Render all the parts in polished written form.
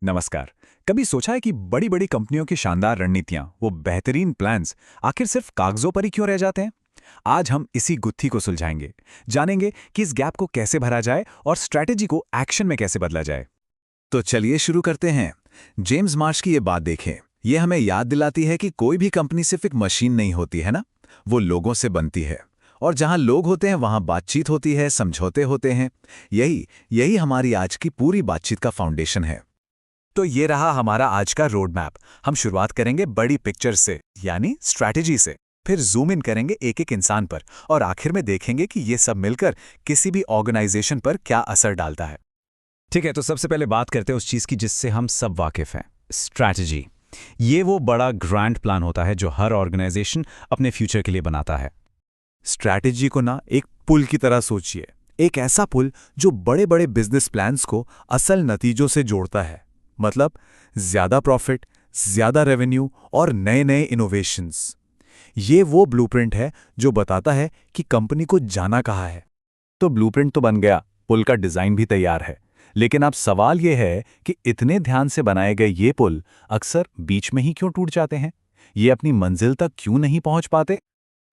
नमस्कार। कभी सोचा है कि बड़ी बड़ी कंपनियों की शानदार रणनीतियां, वो बेहतरीन प्लान्स आखिर सिर्फ कागजों पर ही क्यों रह जाते हैं? आज हम इसी गुत्थी को सुलझाएंगे। जानेंगे कि इस गैप को कैसे भरा जाए और स्ट्रैटेजी को एक्शन में कैसे बदला जाए। तो चलिए शुरू करते हैं। जेम्स मार्श की ये बात देखें। ये हमें याद दिलाती है कि कोई भी कंपनी सिर्फ एक मशीन नहीं होती है ना, वो लोगों से बनती है। और जहां लोग होते हैं वहां बातचीत होती है, समझौते होते हैं। यही यही हमारी आज की पूरी बातचीत का फाउंडेशन है। तो ये रहा हमारा आज का रोड मैप। हम शुरुआत करेंगे बड़ी पिक्चर से, यानी स्ट्रैटेजी से। फिर जूम इन करेंगे एक एक इंसान पर, और आखिर में देखेंगे कि ये सब मिलकर किसी भी ऑर्गेनाइजेशन पर क्या असर डालता है। ठीक है, तो सबसे पहले बात करते हैं उस चीज की जिससे हम सब वाकिफ हैं, स्ट्रैटेजी। ये वो बड़ा ग्रैंड प्लान होता है जो हर ऑर्गेनाइजेशन अपने फ्यूचर के लिए बनाता है। स्ट्रैटेजी को ना एक पुल की तरह सोचिए, एक ऐसा पुल जो बड़े बड़े बिजनेस प्लान्स को असल नतीजों से जोड़ता है। मतलब ज्यादा प्रॉफिट, ज्यादा रेवेन्यू और नए नए इनोवेशंस। ये वो ब्लूप्रिंट है जो बताता है कि कंपनी को जाना कहाँ है। तो ब्लूप्रिंट तो बन गया, पुल का डिजाइन भी तैयार है। लेकिन अब सवाल यह है कि इतने ध्यान से बनाए गए ये पुल अक्सर बीच में ही क्यों टूट जाते हैं? ये अपनी मंजिल तक क्यों नहीं पहुंच पाते?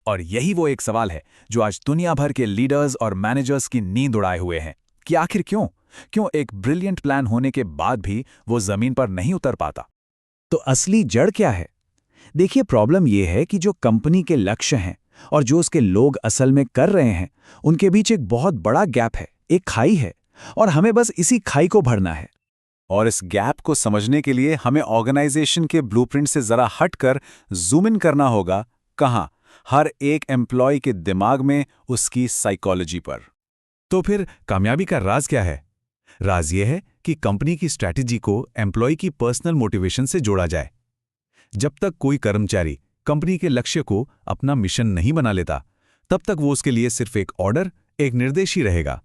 और यही वो एक सवाल है जो आज दुनिया भर के लीडर्स और मैनेजर्स की नींद उड़ाए हुए हैं कि आखिर क्यों क्यों एक ब्रिलियंट प्लान होने के बाद भी वो जमीन पर नहीं उतर पाता। तो असली जड़ क्या है? देखिए, प्रॉब्लम यह है कि जो कंपनी के लक्ष्य हैं और जो उसके लोग असल में कर रहे हैं, उनके बीच एक बहुत बड़ा गैप है, एक खाई है। और हमें बस इसी खाई को भरना है। और इस गैप को समझने के लिए हमें ऑर्गेनाइजेशन के ब्लूप्रिंट से जरा हटकर जूम इन करना होगा। कहां? हर एक एम्प्लॉय के दिमाग में, उसकी साइकोलॉजी पर। तो फिर कामयाबी का राज क्या है? राज ये है कि कंपनी की स्ट्रैटेजी को एम्प्लॉय की पर्सनल मोटिवेशन से जोड़ा जाए। जब तक कोई कर्मचारी कंपनी के लक्ष्य को अपना मिशन नहीं बना लेता, तब तक वो उसके लिए सिर्फ एक ऑर्डर, एक निर्देश ही रहेगा।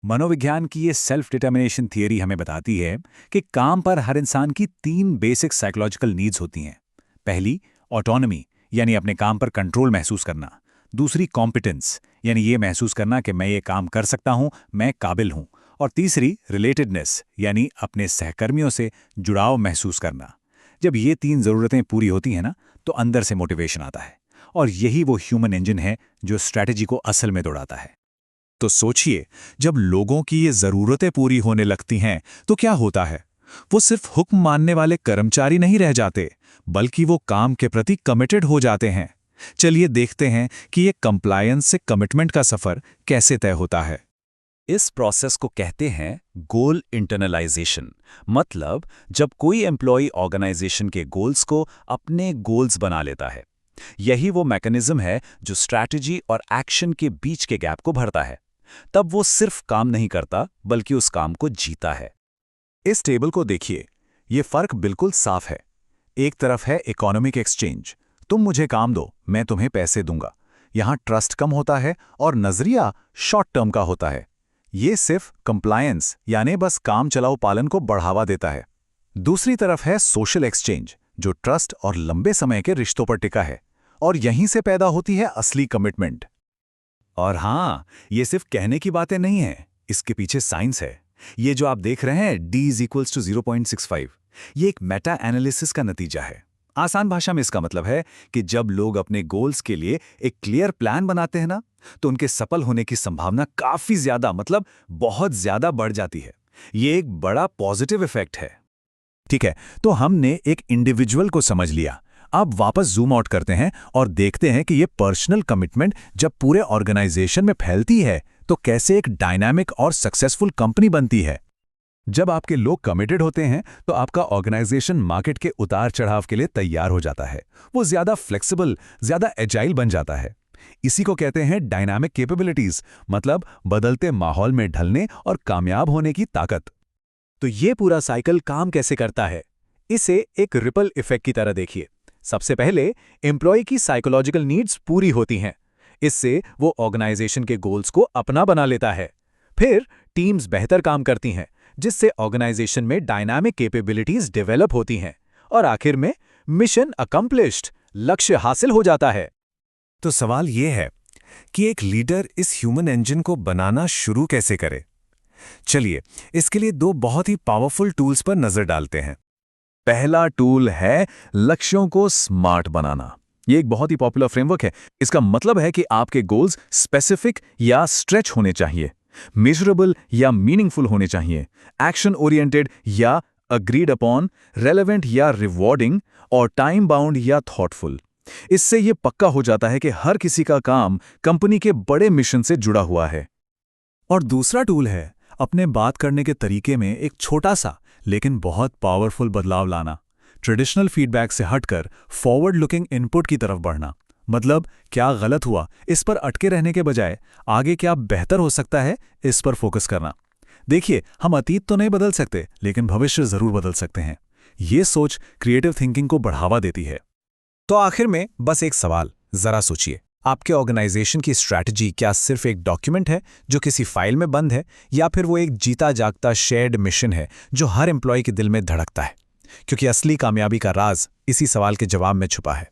मनोविज्ञान की ये सेल्फ डिटर्मिनेशन थियरी हमें बताती है कि काम पर हर इंसान की 3 बेसिक साइकोलॉजिकल नीड्स होती हैं। पहली, ऑटोनॉमी, यानी अपने काम पर कंट्रोल महसूस करना। दूसरी, कॉम्पिटेंस, यानी ये महसूस करना कि मैं ये काम कर सकता हूं, मैं काबिल हूं। और तीसरी, रिलेटेडनेस, यानी अपने सहकर्मियों से जुड़ाव महसूस करना। जब ये 3 ज़रूरतें पूरी होती हैं ना, तो अंदर से मोटिवेशन आता है। और यही वो ह्यूमन इंजन है जो स्ट्रैटेजी को असल में दौड़ाता है। तो सोचिए, जब लोगों की ये ज़रूरतें पूरी होने लगती हैं तो क्या होता है? वो सिर्फ हुक्म मानने वाले कर्मचारी नहीं रह जाते, बल्कि वो काम के प्रति कमिटेड हो जाते हैं। चलिए देखते हैं कि ये कंप्लायंस से कमिटमेंट का सफर कैसे तय होता है। इस प्रोसेस को कहते हैं गोल इंटरनलाइजेशन। मतलब जब कोई एम्प्लॉय ऑर्गेनाइजेशन के गोल्स को अपने गोल्स बना लेता है। यही वो मैकेनिज्म है जो स्ट्रैटेजी और एक्शन के बीच के गैप को भरता है। तब वो सिर्फ काम नहीं करता, बल्कि उस काम को जीता है। इस टेबल को देखिए, ये फर्क बिल्कुल साफ है। एक तरफ है इकोनॉमिक एक्सचेंज, तुम मुझे काम दो, मैं तुम्हें पैसे दूंगा। यहां ट्रस्ट कम होता है और नजरिया शॉर्ट टर्म का होता है। ये सिर्फ कंप्लायंस, यानी बस काम चलाओ पालन को बढ़ावा देता है। दूसरी तरफ है सोशल एक्सचेंज, जो ट्रस्ट और लंबे समय के रिश्तों पर टिका है। और यहीं से पैदा होती है असली कमिटमेंट। और हां, ये सिर्फ कहने की बातें नहीं हैं, इसके पीछे साइंस है। ये जो आप देख रहे हैं D=0.65, ये एक मेटा एनालिसिस का नतीजा है। आसान भाषा में इसका मतलब है कि जब लोग अपने गोल्स के लिए एक क्लियर प्लान बनाते हैं ना, तो उनके सफल होने की संभावना काफी ज्यादा, मतलब बहुत ज्यादा बढ़ जाती है। ये एक बड़ा पॉजिटिव इफेक्ट है। ठीक है, तो हमने एक इंडिविजुअल को समझ लिया। अब वापस जूम आउट करते हैं और देखते हैं कि ये पर्सनल कमिटमेंट जब पूरे ऑर्गेनाइजेशन में फैलती है तो कैसे एक डायनामिक और सक्सेसफुल कंपनी बनती है। जब आपके लोग कमिटेड होते हैं तो आपका ऑर्गेनाइजेशन मार्केट के उतार चढ़ाव के लिए तैयार हो जाता है। वो ज्यादा फ्लेक्सिबल, ज्यादा एजाइल बन जाता है। इसी को कहते हैं डायनामिक कैपेबिलिटीज, मतलब बदलते माहौल में ढलने और कामयाब होने की ताकत। तो ये पूरा साइकिल काम कैसे करता है? इसे एक रिपल इफेक्ट की तरह देखिए। सबसे पहले एम्प्लॉय की साइकोलॉजिकल नीड्स पूरी होती हैं। इससे वो ऑर्गेनाइजेशन के गोल्स को अपना बना लेता है। फिर टीम्स बेहतर काम करती हैं, जिससे ऑर्गेनाइजेशन में डायनामिक कैपेबिलिटीज डेवलप होती हैं। और आखिर में मिशन अकम्प्लिश्ड, लक्ष्य हासिल हो जाता है। तो सवाल यह है कि एक लीडर इस ह्यूमन इंजन को बनाना शुरू कैसे करे? चलिए, इसके लिए दो बहुत ही पावरफुल टूल्स पर नजर डालते हैं। पहला टूल है लक्ष्यों को स्मार्ट बनाना। ये एक बहुत ही पॉपुलर फ्रेमवर्क है। इसका मतलब है कि आपके गोल्स स्पेसिफिक या स्ट्रेच होने चाहिए, मेजरेबल या मीनिंगफुल होने चाहिए, एक्शन ओरिएंटेड या अग्रीड अपॉन, रेलेवेंट या रिवॉर्डिंग, और टाइम बाउंड या थॉटफुल। इससे यह पक्का हो जाता है कि हर किसी का काम कंपनी के बड़े मिशन से जुड़ा हुआ है। और दूसरा टूल है अपने बात करने के तरीके में एक छोटा सा लेकिन बहुत पावरफुल बदलाव लाना। ट्रेडिशनल फीडबैक से हटकर फॉरवर्ड लुकिंग इनपुट की तरफ बढ़ना। मतलब क्या गलत हुआ इस पर अटके रहने के बजाय आगे क्या बेहतर हो सकता है, इस पर फोकस करना। देखिए, हम अतीत तो नहीं बदल सकते, लेकिन भविष्य जरूर बदल सकते हैं। ये सोच क्रिएटिव थिंकिंग को बढ़ावा देती है। तो आखिर में बस एक सवाल, जरा सोचिए, आपके ऑर्गेनाइजेशन की स्ट्रैटेजी क्या सिर्फ एक डॉक्यूमेंट है जो किसी फाइल में बंद है, या फिर वो एक जीता जागता शेयर्ड मिशन है जो हर एम्प्लॉय के दिल में धड़कता है? क्योंकि असली कामयाबी का राज इसी सवाल के जवाब में छुपा है।